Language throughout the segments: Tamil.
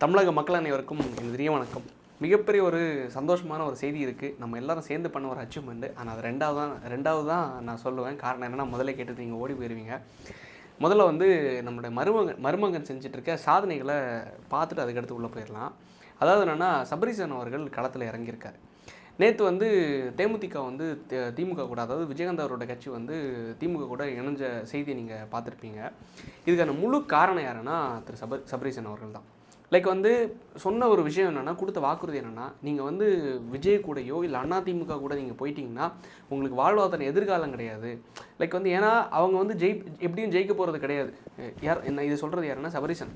தமிழக மக்கள் அனைவருக்கும் இனிய வணக்கம். மிகப்பெரிய ஒரு சந்தோஷமான ஒரு செய்தி இருக்குது. நம்ம எல்லாரும் சேர்ந்து பண்ண ஒரு அச்சீவ்மெண்ட். ஆனால் அது ரெண்டாவது தான் நான் சொல்லுவேன். காரணம் என்னென்னா, முதல்ல கேட்டுட்டு நீங்கள் ஓடி போயிடுவீங்க. முதல்ல நம்மளுடைய மருமகன் செஞ்சிட்ருக்க சாதனைகளை பார்த்துட்டு அதுக்கடுத்து உள்ளே போயிடலாம். அதாவது என்னென்னா, சபரீசன் அவர்கள் களத்தில் இறங்கியிருக்காரு. நேற்று தேமுதிக திமுக கூட, அதாவது விஜயகாந்த் அவரோட கட்சி திமுக கூட இணைஞ்ச செய்தியை நீங்கள் பார்த்துருப்பீங்க. இதுக்கான முழு காரணம் யாருன்னா திரு சபரீசன் அவர்கள் தான். சொன்ன ஒரு விஷயம் என்னென்னா, கொடுத்த வாக்குறுதி என்னென்னா, நீங்கள் விஜய் கூடயோ இல்லை அதிமுக கூட நீங்கள் போயிட்டீங்கன்னா உங்களுக்கு வாழ்வாதார எதிர்காலம் கிடையாது. ஏன்னா அவங்க எப்படியும் ஜெயிக்க போகிறது கிடையாது. என்ன இது சொல்கிறது யாருன்னா சபரீசன்.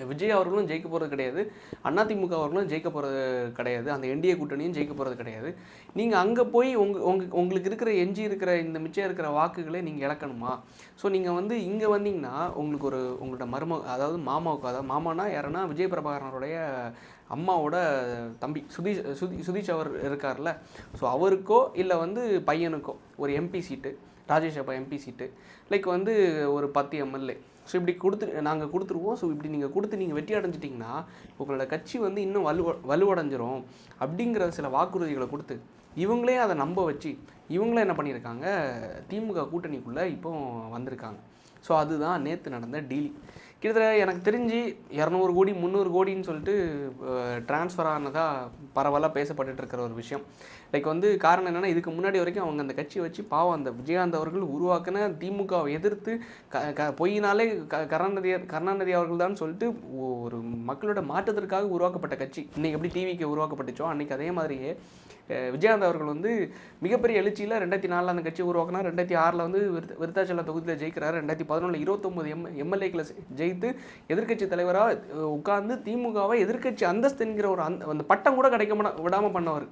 விஜய் அவர்களும் ஜெயிக்க போகிறது கிடையாது, அதிமுக அவர்களும் ஜெயிக்க போகிறது கிடையாது, அந்த என்டிஏ கூட்டணியும் ஜெயிக்க போகிறது கிடையாது. நீங்கள் அங்கே போய் உங்களுக்கு இருக்கிற இருக்கிற இந்த மிச்சம் இருக்கிற வாக்குகளை நீங்கள் இழக்கணுமா? ஸோ நீங்கள் இங்கே வந்தீங்கன்னா உங்களுக்கு உங்களோட அதாவது மாமானா யாருன்னா விஜய் பிரபாகரனுடைய அம்மாவோட தம்பி சுதீஷ் அவர் இருக்கார்ல. ஸோ அவருக்கோ இல்லை பையனுக்கோ ஒரு எம்பி சீட்டு, ராஜேஷ் அப்பா எம்பி சீட்டு, ஒரு 10 எம்எல்ஏ. ஸோ இப்படி நாங்கள் கொடுத்துருவோம். ஸோ இப்படி நீங்கள் வெற்றி அடைஞ்சிட்டிங்கன்னா உங்களோட கட்சி இன்னும் வலுவடைஞ்சிரும் அப்படிங்கிற சில வாக்குறுதிகளை கொடுத்து இவங்களே அதை நம்ப வச்சு இவங்களே என்ன பண்ணியிருக்காங்க, திமுக கூட்டணிக்குள்ளே இப்போ வந்திருக்காங்க. ஸோ அதுதான் நேற்று நடந்த டீல். கிட்டத்தட்ட எனக்கு தெரிஞ்சு 200 கோடி 300 கோடின்னு சொல்லிட்டு ட்ரான்ஸ்ஃபர் ஆனதாக பரவலாக பேசப்பட்டு இருக்கிற ஒரு விஷயம். காரணம் என்னென்னா, இதுக்கு முன்னாடி வரைக்கும் அவங்க அந்த கட்சியை வச்சு பாவம் அந்த விஜயகாந்த் அவர்கள் உருவாக்கின திமுகவை எதிர்த்து பொய்யினாலே கருணாநிதி அவர்கள் தான் சொல்லிட்டு ஒரு மக்களோட மாற்றத்திற்காக உருவாக்கப்பட்ட கட்சி. இன்றைக்கி எப்படி டிவிக்கு உருவாக்கப்பட்டுச்சோ அன்றைக்கி அதே மாதிரியே விஜயகாந்த் அவர்கள் மிகப்பெரிய எழுச்சியில் 2004 அந்த கட்சியை உருவாக்கினார். 2006 விருத்தாச்சலம் தொகுதியில் ஜெயிக்கிறார். 2011 29 எம்எல்ஏக்களை ஜெயித்து எதிர்க்கட்சி தலைவராக உட்கார்ந்து திமுகவை எதிர்க்கட்சி அந்தஸ்து என்கிற ஒரு அந்த பட்டம் கூட கிடைக்க விடாமல் பண்ணவர்.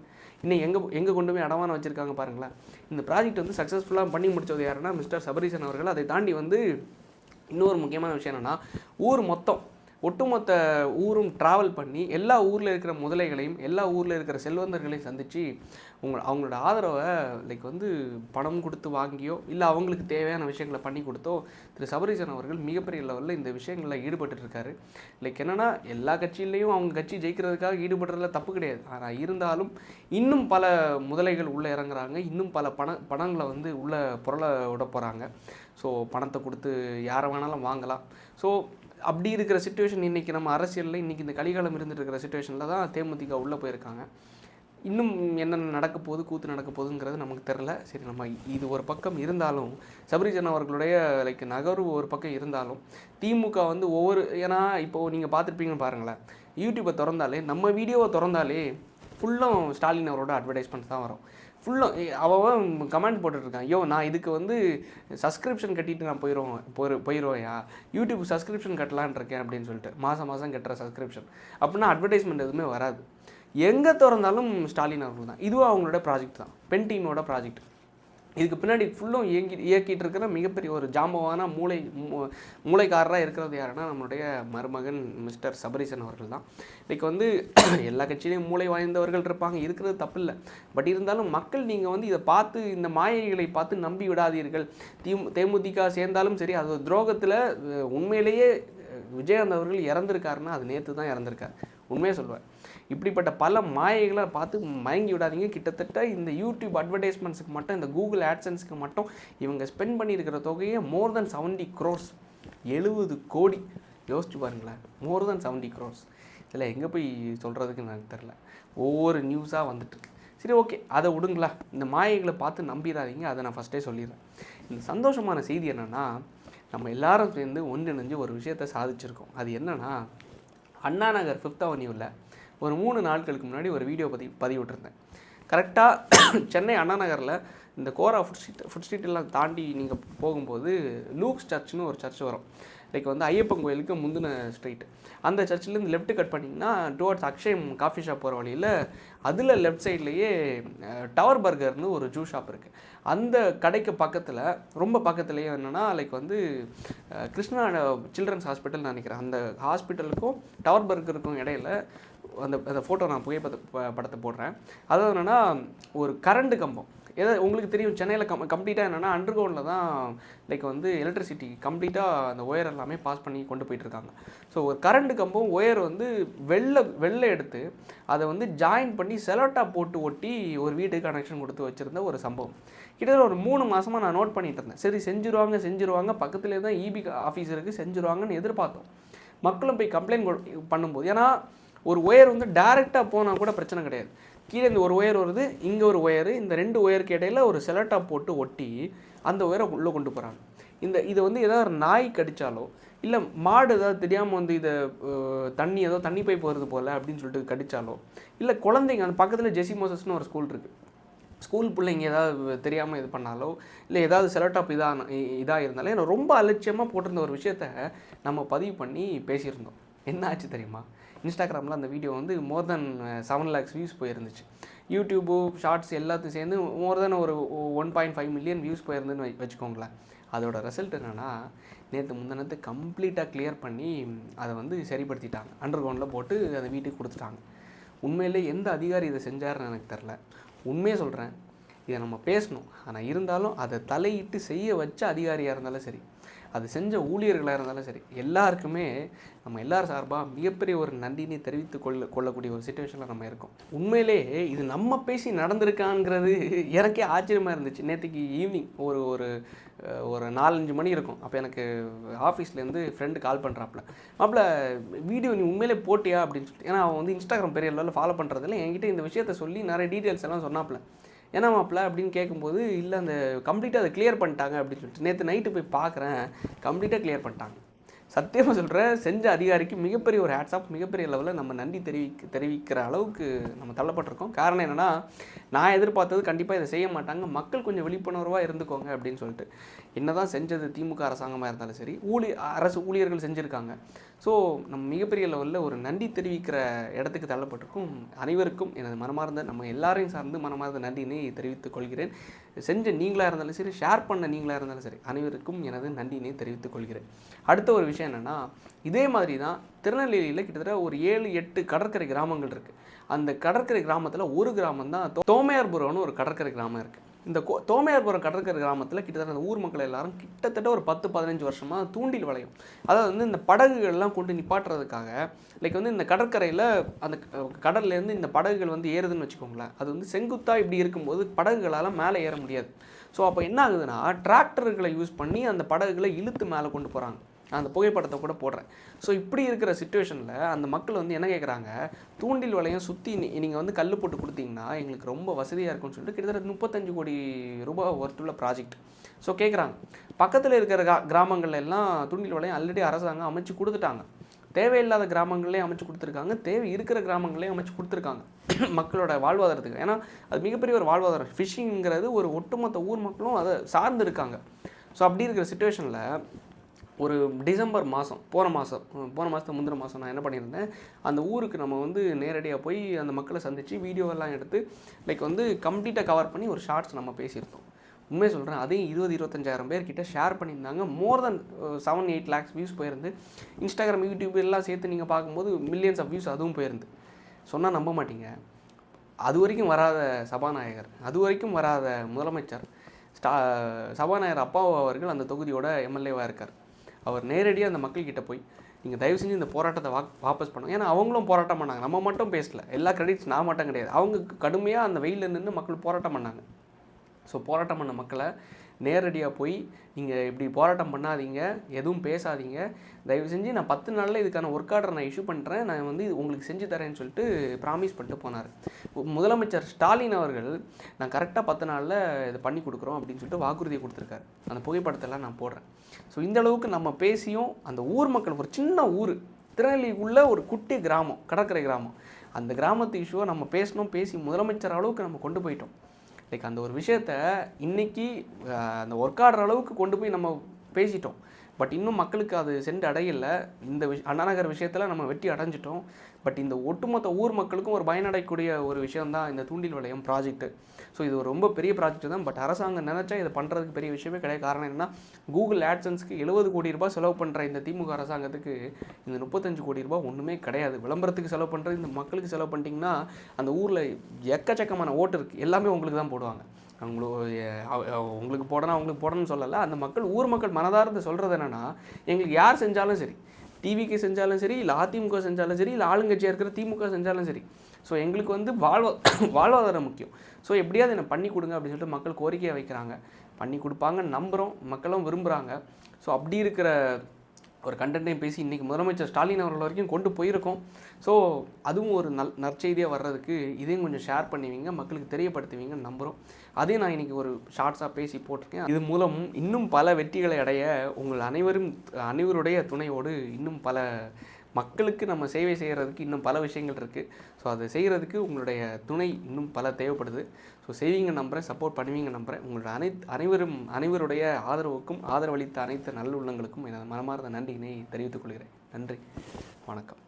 இன்னும் எங்கே கொண்டு போய் அடமான வச்சுருக்காங்க பாருங்களேன். இந்த ப்ராஜெக்ட் சக்ஸஸ்ஃபுல்லாக பண்ணி முடித்தது யாருன்னா மிஸ்டர் சபரீசன் அவர்கள். அதை தாண்டி இன்னொரு முக்கியமான விஷயம் என்னென்னா, ஒட்டுமொத்த ஊரும் ட்ராவல் பண்ணி எல்லா ஊரில் இருக்கிற முதலைகளையும் எல்லா ஊரில் இருக்கிற செல்வந்தர்களையும் சந்தித்து அவங்களோட ஆதரவை பணம் கொடுத்து வாங்கியோ இல்லை அவங்களுக்கு தேவையான விஷயங்களை பண்ணி கொடுத்தோ திரு சபரீசன் அவர்கள் மிகப்பெரிய லெவலில் இந்த விஷயங்களில் ஈடுபட்டுருக்காரு. என்னென்னா, எல்லா கட்சியிலையும் அவங்க கட்சி ஜெயிக்கிறதுக்காக ஈடுபடுறதுல தப்பு கிடையாது. ஆனால் இருந்தாலும் இன்னும் பல முதலைகள் உள்ளே இறங்குறாங்க. இன்னும் பல பணங்களை உள்ளே பொருளை விட போகிறாங்க. ஸோ பணத்தை கொடுத்து யாரை வேணாலும் வாங்கலாம். ஸோ அப்படி இருக்கிற சிச்சுவேஷன் இன்றைக்கி நம்ம அரசியலில் இன்றைக்கி இந்த கலிகாலம் இருந்துட்டு இருக்கிற சிச்சுவேஷனில் தான் தேமுதிக உள்ளே போயிருக்காங்க. இன்னும் என்னென்ன நடக்க போகுது, கூத்து நடக்க போகுதுங்கிறது நமக்கு தெரில. சரி, நம்ம இது ஒரு பக்கம் இருந்தாலும் சபரீசன் அவர்களுடைய நகர்வு ஒரு பக்கம் இருந்தாலும் திமுக ஏன்னா இப்போது நீங்கள் பார்த்துருப்பீங்கன்னு பாருங்களேன், யூடியூப்பை திறந்தாலே நம்ம வீடியோவை திறந்தாலே ஃபுல்லும் ஸ்டாலின் அவரோட அட்வர்டைஸ்மெண்ட்ஸ் தான் வரும். ஃபுல்லாக அவன் கமெண்ட் போட்டுட்ருக்கான், ஐயோ நான் இதுக்கு சப்ஸ்கிரிப்ஷன் கட்டிட்டு நான் போயிடுவேயா, யூடியூப் சப்ஸ்கிரிப்ஷன் கட்டலான் இருக்கேன் அப்படின்னு சொல்லிட்டு மாதம் கட்டுற சப்ஸ்கிரிப்ஷன். அப்படின்னா அட்வர்டைஸ்மெண்ட் எதுவுமே வராது. எங்கே திறந்தாலும் ஸ்டாலின் அவர்கள் தான். இதுவும் அவங்களோட ப்ராஜெக்ட் தான், பென் டீமோட ப்ராஜெக்ட். இதுக்கு பின்னாடி ஃபுல்லும் இயக்கிட்டு இருக்கிற மிகப்பெரிய ஒரு ஜாம்பவான மூளைக்காரராக இருக்கிறது யாருன்னா நம்மளுடைய மருமகன் மிஸ்டர் சபரீசன் அவர்கள் தான். எல்லா கட்சியிலையும் மூளை வாய்ந்தவர்கள் இருப்பாங்க, இருக்கிறது தப்பில்லை. பட் இருந்தாலும் மக்கள் நீங்கள் இதை பார்த்து இந்த மாயைகளை பார்த்து நம்பி விடாதீர்கள். தேமுதிக சேர்ந்தாலும் சரி, அது துரோகத்தில் உண்மையிலேயே விஜயகாந்த் அவர்கள் இறந்துருக்காருன்னா அது நேற்று தான் இறந்துருக்கார். உண்மையாக சொல்லுவேன். இப்படிப்பட்ட பல மாயைகளை பார்த்து மயங்கி விடாதீங்க. கிட்டத்தட்ட இந்த யூடியூப் அட்வர்டைஸ்மெண்ட்ஸுக்கு மட்டும், இந்த கூகுள் ஆட்சன்ஸுக்கு மட்டும் இவங்க ஸ்பெண்ட் பண்ணியிருக்கிற தொகையை மோர் தென் 70 crores, 70 கோடி. யோசிச்சு பாருங்களேன், மோர் தென் 70 crores. இதில் எங்கே போய் சொல்கிறதுக்கு எனக்கு தெரில. ஒவ்வொரு நியூஸாக வந்துட்டு. சரி, ஓகே, அதை விடுங்களா. இந்த மாயைகளை பார்த்து நம்பிடாதீங்க. அதை நான் ஃபஸ்ட்டே சொல்லிடுறேன். இந்த சந்தோஷமான செய்தி என்னென்னா, நம்ம எல்லாரும் சேர்ந்து ஒன்றிணைஞ்சு ஒரு விஷயத்தை சாதிச்சிருக்கோம். அது என்னென்னா, அண்ணா நகர் 5th அவென்யூவில் ஒரு 3 நாட்களுக்கு முன்னாடி ஒரு வீடியோ பதிவிட்டிருந்தேன். கரெக்டாக சென்னை அண்ணா நகரில் இந்த கோரா ஃபுட் ஸ்ட்ரீட்டெல்லாம் தாண்டி நீங்கள் போகும்போது லூக்ஸ் சர்ச்னு ஒரு சர்ச் வரும். ஐயப்பன் கோயிலுக்கு முந்தின ஸ்ட்ரீட். அந்த சர்ச்சிலேருந்து லெஃப்ட் கட் பண்ணிங்கன்னா டுவர்ட்ஸ் அக்ஷயம் காஃபி ஷாப் போகிற வழியில் அதில் லெஃப்ட் சைட்லேயே டவர் பர்கர்னு ஒரு ஜூஸ் ஷாப் இருக்குது. அந்த கடைக்கு பக்கத்தில், ரொம்ப பக்கத்துலேயே என்னென்னா கிருஷ்ணா சில்ட்ரன்ஸ் ஹாஸ்பிட்டல் நினைக்கிறேன். அந்த ஹாஸ்பிட்டலுக்கும் டவர் பர்கருக்கும் இடையில அந்த ஃபோட்டோ நான் படத்தை போடுறேன். அதாவது என்னென்னா, ஒரு கரண்ட் கம்பம் ஏதாவது உங்களுக்கு தெரியும் சென்னையில் கம்ப்ளீட்டாக என்னென்னா அண்டர் கிரவுண்டில் தான் லைக் வந்து எலக்ட்ரிசிட்டி கம்ப்ளீட்டாக அந்த ஒயர் எல்லாமே பாஸ் பண்ணி கொண்டு போயிட்டுருக்காங்க. ஸோ ஒரு கரண்ட் கம்பம் ஒயர் வந்து வெளில எடுத்து அதை வந்து ஜாயின் பண்ணி செலோட்டா போட்டு ஒட்டி ஒரு வீட்டுக்கு கனெக்ஷன் கொடுத்து வச்சுருந்த ஒரு சம்பவம். கிட்டத்தட்ட ஒரு 3 மாதமாக நான் நோட் பண்ணிட்டு இருந்தேன். சரி செஞ்சுருவாங்க பக்கத்துலேயே தான் இபி ஆஃபீஸ் இருக்குது, செஞ்சுருவாங்கன்னு எதிர்பார்த்தோம். மக்களும் போய் கம்ப்ளைண்ட் பண்ணும்போது, ஏன்னா ஒரு ஒயர் வந்து டைரெக்டாக போனால் கூட பிரச்சனை கிடையாது. கீழே இந்த ஒரு ஒயர் வருது, இங்கே ஒரு ஒயரு, இந்த 2 ஒயருக்கு இடையில ஒரு செலோட்டா போட்டு ஒட்டி அந்த ஒயரை உள்ளே கொண்டு போகிறாங்க. இதை வந்து ஏதாவது நாய் கடித்தாலோ இல்லை மாடு ஏதாவது தெரியாமல் வந்து இதை தண்ணி பைப் வருது போல் அப்படின்னு சொல்லிட்டு கடித்தாலோ, இல்லை குழந்தைங்க அந்த பக்கத்தில் ஜெசி மோசஸ்னு ஒரு ஸ்கூல் இருக்குது, ஸ்கூல் பிள்ளைங்க ஏதாவது தெரியாமல் இது பண்ணாலோ இல்லை ஏதாவது செலோடாப் இதாக இருந்தாலும் எனக்கு ரொம்ப அலட்சியமாக போட்டிருந்த ஒரு விஷயத்த நம்ம பதிவு பண்ணி பேசியிருந்தோம். என்ன ஆச்சு தெரியுமா? இன்ஸ்டாகிராமில் அந்த வீடியோ வந்து மோர் தென் 7 lakhs வியூஸ் போயிருந்துச்சு. யூடியூபு ஷார்ட்ஸ் எல்லாத்தையும் சேர்ந்து மோர் தென் ஒரு 1.5 million வியூஸ் போயிருந்துன்னு வச்சுக்கோங்களேன். அதோட ரிசல்ட் என்னென்னா, முந்தினத்து கம்ப்ளீட்டாக கிளியர் பண்ணி அதை வந்து சரிப்படுத்திட்டாங்க. அண்டர் கிரவுண்டில் போட்டு அதை வீட்டுக்கு கொடுத்துட்டாங்க. உண்மையிலே எந்த அதிகாரி இதை செஞ்சாருன்னு எனக்கு தெரில. உண்மையாக சொல்கிறேன், இதை நம்ம பேசணும். ஆனால் இருந்தாலும் அதை தலையிட்டு செய்ய வச்ச அதிகாரியாக இருந்தாலும் சரி, அது செஞ்ச ஊழியர்களாக இருந்தாலும் சரி, எல்லாருக்குமே நம்ம எல்லார் சார்பாக மிகப்பெரிய ஒரு நன்றினை தெரிவித்து கொள்ளக்கூடிய ஒரு சிச்சுவேஷனில் நம்ம இருக்கோம். உண்மையிலே இது நம்ம பேசி நடந்திருக்காங்கிறது எனக்கே ஆச்சரியமாக இருந்துச்சு. நேற்றுக்கு ஈவினிங் ஒரு ஒரு ஒரு 4-5 மணி இருக்கும். அப்போ எனக்கு ஆஃபீஸ்லேருந்து ஃப்ரெண்டு கால் பண்ணுறாப்புல, மாப்பிள்ள வீடியோ நீ உண்மையிலே போட்டியா அப்படின்னு சொல்லிட்டு. ஏன்னா அவன் வந்து இன்ஸ்டாகிராம் பெரிய லெவலில் ஃபாலோ பண்ணுறதில்ல. என்கிட்ட இந்த விஷயத்த சொல்லி நிறைய டீட்டெயில்ஸ் எல்லாம் சொன்னாப்புல. ஏன்னா மாப்பிள்ள அப்படின்னு கேட்கும்போது, இல்லை அந்த கம்ப்ளீட்டாக அதை கிளியர் பண்ணிட்டாங்க அப்படின்னு சொல்லிட்டு. நேற்று நைட்டு போய் பார்க்குறேன், கம்ப்ளீட்டாக கிளியர் பண்ணிட்டாங்க. சத்தியமாக சொல்கிறேன், செஞ்ச அதிகாரிக்கு மிகப்பெரிய ஒரு ஹேட்ஸ் ஆஃப். மிகப்பெரிய லெவலில் நம்ம நன்றி தெரிவிக்கிற அளவுக்கு நம்ம தள்ளப்பட்டிருக்கோம். காரணம் என்னென்னா, நான் எதிர்பார்த்தது கண்டிப்பாக இதை செய்ய மாட்டாங்க, மக்கள் கொஞ்சம் விழிப்புணர்வாக இருந்துக்கோங்க அப்படின்னு சொல்லிட்டு. என்ன தான் செஞ்சது திமுக அரசாங்கமாக இருந்தாலும் சரி, அரசு ஊழியர்கள் செஞ்சுருக்காங்க. ஸோ நம்ம மிகப்பெரிய லெவலில் ஒரு நன்றி தெரிவிக்கிற இடத்துக்கு தள்ளப்பட்டிருக்கும். அனைவருக்கும் எனது மனமார்ந்த, நம்ம எல்லாரையும் சார்ந்து மனமார்ந்த நன்றினை தெரிவித்துக் கொள்கிறேன். செஞ்ச நீங்களாக இருந்தாலும் சரி, ஷேர் பண்ண நீங்களாக இருந்தாலும் சரி, அனைவருக்கும் எனது நன்றினை தெரிவித்துக் கொள்கிறேன். அடுத்த ஒரு விஷயம் என்னென்னா, இதே மாதிரி தான் திருநெல்வேலியில் கிட்டத்தட்ட ஒரு 7-8 கடற்கரை கிராமங்கள் இருக்குது. அந்த கடற்கரை கிராமத்தில் ஒரு கிராமம் தான் தோமையார்புரம்னு ஒரு கடற்கரை கிராமம் இருக்குது. இந்த தோமையார்புரம் கடற்கரை கிராமத்தில் கிட்டத்தட்ட அந்த ஊர் மக்கள் எல்லாரும் கிட்டத்தட்ட ஒரு 10-15 வருஷமாக தூண்டில் வளையம், அதாவது வந்து இந்த படகுகள்லாம் கொண்டு நிப்பாட்டுறதுக்காக, லைக் வந்து இந்த கடற்கரையில் அந்த கடல்லேருந்து இந்த படகுகள் வந்து ஏறுதுன்னு வச்சுக்கோங்களேன். அது வந்து செங்குத்தாக இப்படி இருக்கும்போது படகுகளால் மேலே ஏற முடியாது. ஸோ அப்போ என்ன ஆகுதுன்னா, டிராக்டர்களை யூஸ் பண்ணி அந்த படகுகளை இழுத்து மேலே கொண்டு போகிறாங்க. அந்த புகைப்படத்தை கூட போடுறேன். ஸோ இப்படி இருக்கிற சிச்சுவேஷனில் அந்த மக்கள் வந்து என்ன கேட்குறாங்க, தூண்டில் வளையம் சுற்றி நீங்கள் வந்து கல் போட்டு கொடுத்தீங்கன்னா எங்களுக்கு ரொம்ப வசதியாக இருக்கும்னு சொல்லிட்டு கிட்டத்தட்ட 35 கோடி ரூபாய் ஒர்த்துள்ள ப்ராஜெக்ட். ஸோ கேட்குறாங்க. பக்கத்தில் இருக்கிற கிராமங்கள் எல்லாம் தூண்டில் வளையம் ஆல்ரெடி அரசாங்கம் அமைச்சு கொடுத்துட்டாங்க. தேவையில்லாத கிராமங்கள்லேயும் அமைச்சு கொடுத்துருக்காங்க, தேவை இருக்கிற கிராமங்களையும் அமைச்சு கொடுத்துருக்காங்க மக்களோட வாழ்வாதாரத்துக்கு. ஏன்னா அது மிகப்பெரிய ஒரு வாழ்வாதாரம். ஃபிஷிங்கிறது ஒரு ஒட்டுமொத்த ஊர் மக்களும் அதை சார்ந்து இருக்காங்க. ஸோ அப்படி இருக்கிற சிச்சுவேஷனில் ஒரு டிசம்பர் மாதம், போன மாதத்துக்கு முந்தின மாதம் நான் என்ன பண்ணியிருந்தேன், அந்த ஊருக்கு நம்ம வந்து நேரடியாக போய் அந்த மக்களை சந்தித்து வீடியோவெல்லாம் எடுத்து லைக் வந்து கம்ப்ளீட்டாக கவர் பண்ணி ஒரு ஷார்ட்ஸ் நம்ம பேசியிருந்தோம். உண்மையை சொல்கிறேன், அதையும் 20-25 பேர்கிட்ட ஷேர் பண்ணியிருந்தாங்க. மோர் தென் 7-8 lakhs வியூஸ் போயிருந்து. இன்ஸ்டாகிராம், யூடியூப் எல்லாம் சேர்த்து நீங்கள் பார்க்கும்போது மில்லியன்ஸ் ஆஃப் வியூஸ் அதுவும் போயிருந்து. சொன்னால் நம்ப மாட்டீங்க, அது வரைக்கும் வராத சபாநாயகர், அது வரைக்கும் வராத முதலமைச்சர், சபாநாயகர் அப்பாவு அவர்கள் அந்த தொகுதியோட எம்எல்ஏவாக இருக்கார். அவர் நேரடியாக அந்த மக்கள்கிட்ட போய், நீங்கள் தயவு செஞ்சு இந்த போராட்டத்தை வாபஸ் பண்ணுங்க. ஏன்னா அவங்களும் போராட்டம் பண்ணாங்க, நம்ம மட்டும் பேசல. எல்லா கிரெடிட்ஸ் நான் மட்டும் கிடையாது. அவங்க கடுமையாக அந்த வெயிலில் நின்று மக்கள் போராட்டம் பண்ணாங்க. ஸோ போராட்டம் பண்ண மக்களை நேரடியாக போய், நீங்கள் இப்படி போராட்டம் பண்ணாதீங்க, எதுவும் பேசாதீங்க, தயவு செஞ்சு நான் 10 நாளில் இதுக்கான ஒர்க் ஆர்டர் நான் இஷ்யூ பண்ணுறேன், நான் வந்து உங்களுக்கு செஞ்சு தரேன்னு சொல்லிட்டு ப்ராமிஸ் பண்ணிட்டு போனார். முதலமைச்சர் ஸ்டாலின் அவர்கள் நான் கரெக்டாக 10 நாளில் இதை பண்ணி கொடுக்குறோம் அப்படின்னு சொல்லிட்டு வாக்குறுதியை கொடுத்துருக்காரு. அந்த புகைப்படத்தெல்லாம் நான் போடுறேன். ஸோ இந்த அளவுக்கு நம்ம பேசியும் அந்த ஊர் மக்கள், ஒரு சின்ன ஊர் திருநெல்வேலிக்குள்ளே ஒரு குட்டி கிராமம், கடற்கரை கிராமம், அந்த கிராமத்து இஷ்யூவை நம்ம பேசி முதலமைச்சர் அளவுக்கு நம்ம கொண்டு போயிட்டோம். லைக் அந்த ஒரு விஷயத்த இன்றைக்கி அந்த ஒர்க் ஆடுற அளவுக்கு கொண்டு போய் நம்ம பேசிட்டோம். பட் இன்னும் மக்களுக்கு அது சென்று அடையலை. இந்த அண்ணாநகர் விஷயத்தில் நம்ம வெற்றி அடைஞ்சிட்டோம். பட் இந்த ஒட்டுமொத்த ஊர் மக்களுக்கும் ஒரு பயனடையக்கூடிய ஒரு விஷயம்தான் இந்த தூண்டில் வளையம் ப்ராஜெக்ட்டு. ஸோ இது ஒரு ரொம்ப பெரிய ப்ராஜெக்ட் தான். பட் அரசாங்கம் நினச்சா இதை பண்ணுறதுக்கு பெரிய விஷயமே கிடையாது. காரணம் என்னன்னா, கூகுள் ஆட்சன்ஸ்க்கு 70 கோடி ரூபாய் செலவு பண்ணுற இந்த திமுக அரசாங்கத்துக்கு இந்த 35 கோடி ரூபாய் ஒன்றுமே கிடையாது. விளம்பரத்துக்கு செலவு பண்ணுறது, இந்த மக்களுக்கு செலவு பண்ணிட்டீங்கன்னா அந்த ஊரில் எக்கச்சக்கமான ஓட்டு இருக்குது, எல்லாமே உங்களுக்கு தான் போடுவாங்க. உங்களுக்கு போடணும் அவங்களுக்கு போடணும்னு சொல்லலை. அந்த மக்கள் ஊர் மக்கள் மனதார்ந்து சொல்கிறது என்னென்னா, எங்களுக்கு யார் செஞ்சாலும் சரி, டிவிக்கு செஞ்சாலும் சரி, இல்லை அதிமுக செஞ்சாலும் சரி, இல்லை ஆளுங்கட்சியாக இருக்கிற திமுக செஞ்சாலும் சரி, ஸோ எங்களுக்கு வந்து வாழ்வாதாரம் முக்கியம். ஸோ எப்படியாவது என்னை பண்ணி கொடுங்க அப்படின்னு சொல்லிட்டு மக்கள் கோரிக்கையை வைக்கிறாங்க. பண்ணி கொடுப்பாங்கன்னு நம்புகிறோம், மக்களும் விரும்புகிறாங்க. ஸோ அப்படி இருக்கிற ஒரு கண்டென்ட்டையும் பேசி இன்றைக்கி முதலமைச்சர் ஸ்டாலின் அவர்கள் வரைக்கும் கொண்டு போயிருக்கோம். ஸோ அதுவும் ஒரு நற்செய்தியாக வர்றதுக்கு இதையும் கொஞ்சம் ஷேர் பண்ணுவீங்க, மக்களுக்கு தெரியப்படுத்துவீங்கன்னு நம்புகிறோம். அதையும் நான் இன்றைக்கி ஒரு ஷார்ட்ஸாக பேசி போட்டிருக்கேன். இது மூலம் இன்னும் பல வெற்றிகளை அடைய உங்கள் அனைவருடைய துணையோடு இன்னும் பல மக்களுக்கு நம்ம சேவை செய்கிறதுக்கு இன்னும் பல விஷயங்கள் இருக்குது. ஸோ அதை செய்கிறதுக்கு உங்களுடைய துணை இன்னும் பல தேவைப்படுது. ஸோ செய்வீங்க நம்புகிறேன், சப்போர்ட் பண்ணுவீங்க நம்புகிறேன். உங்களோட அனைவருடைய ஆதரவுக்கும் ஆதரவளித்த அனைத்து நல்லுள்ளங்களுக்கும் எனது மனமார்ந்த நன்றியினை தெரிவித்துக் கொள்கிறேன். நன்றி, வணக்கம்.